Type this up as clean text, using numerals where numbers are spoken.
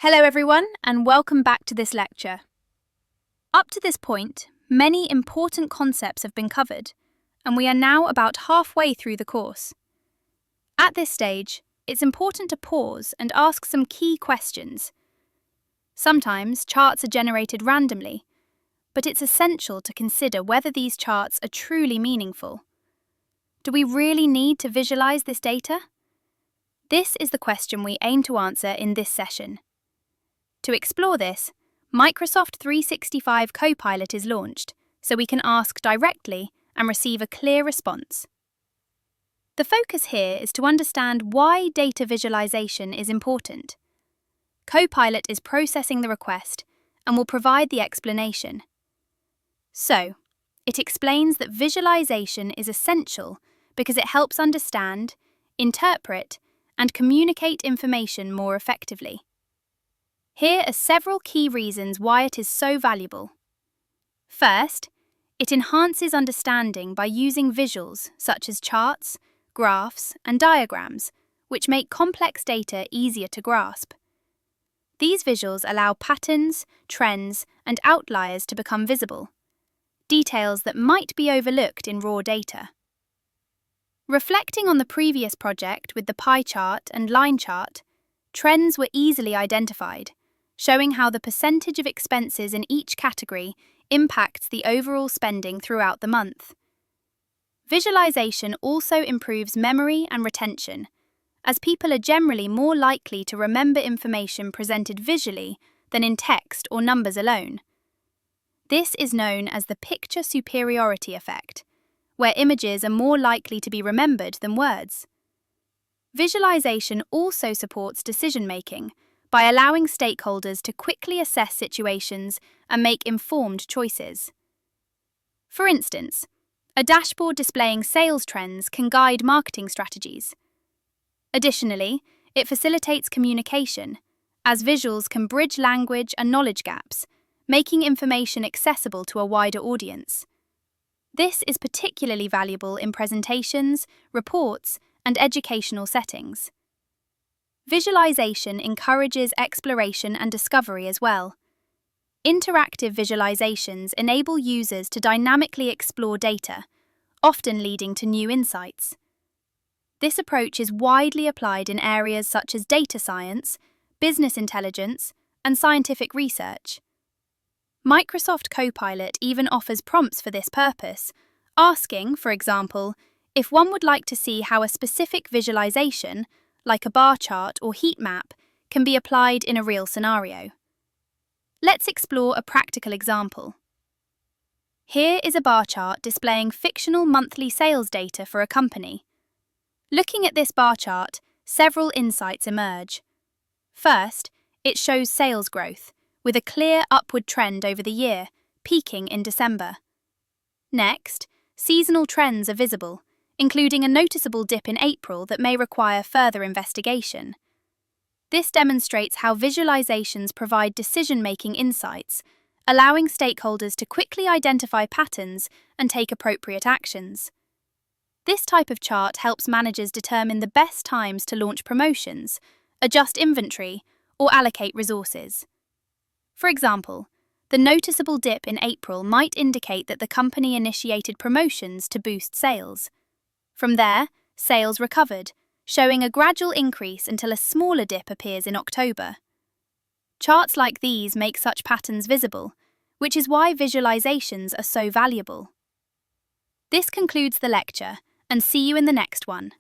Hello everyone, and welcome back to this lecture. Up to this point, many important concepts have been covered, and we are now about halfway through the course. At this stage, it's important to pause and ask some key questions. Sometimes charts are generated randomly, but it's essential to consider whether these charts are truly meaningful. Do we really need to visualize this data? This is the question we aim to answer in this session. To explore this, Microsoft 365 Copilot is launched, so we can ask directly and receive a clear response. The focus here is to understand why data visualization is important. Copilot is processing the request and will provide the explanation. So, it explains that visualization is essential because it helps understand, interpret, and communicate information more effectively. Here are several key reasons why it is so valuable. First, it enhances understanding by using visuals such as charts, graphs, and diagrams, which make complex data easier to grasp. These visuals allow patterns, trends, and outliers to become visible, details that might be overlooked in raw data. Reflecting on the previous project with the pie chart and line chart, trends were easily identified, showing how the percentage of expenses in each category impacts the overall spending throughout the month. Visualization also improves memory and retention, as people are generally more likely to remember information presented visually than in text or numbers alone. This is known as the picture superiority effect, where images are more likely to be remembered than words. Visualization also supports decision-making by allowing stakeholders to quickly assess situations and make informed choices. For instance, a dashboard displaying sales trends can guide marketing strategies. Additionally, it facilitates communication, as visuals can bridge language and knowledge gaps, making information accessible to a wider audience. This is particularly valuable in presentations, reports, and educational settings. Visualization encourages exploration and discovery as well. Interactive visualizations enable users to dynamically explore data, often leading to new insights. This approach is widely applied in areas such as data science, business intelligence, and scientific research. Microsoft Copilot even offers prompts for this purpose, asking, for example, if one would like to see how a specific visualization, like a bar chart or heat map, can be applied in a real scenario. Let's explore a practical example. Here is a bar chart displaying fictional monthly sales data for a company. Looking at this bar chart, several insights emerge. First, it shows sales growth, with a clear upward trend over the year, peaking in December. Next, seasonal trends are visible, including a noticeable dip in April that may require further investigation. This demonstrates how visualizations provide decision-making insights, allowing stakeholders to quickly identify patterns and take appropriate actions. This type of chart helps managers determine the best times to launch promotions, adjust inventory, or allocate resources. For example, the noticeable dip in April might indicate that the company initiated promotions to boost sales. From there, sales recovered, showing a gradual increase until a smaller dip appears in October. Charts like these make such patterns visible, which is why visualizations are so valuable. This concludes the lecture, and see you in the next one.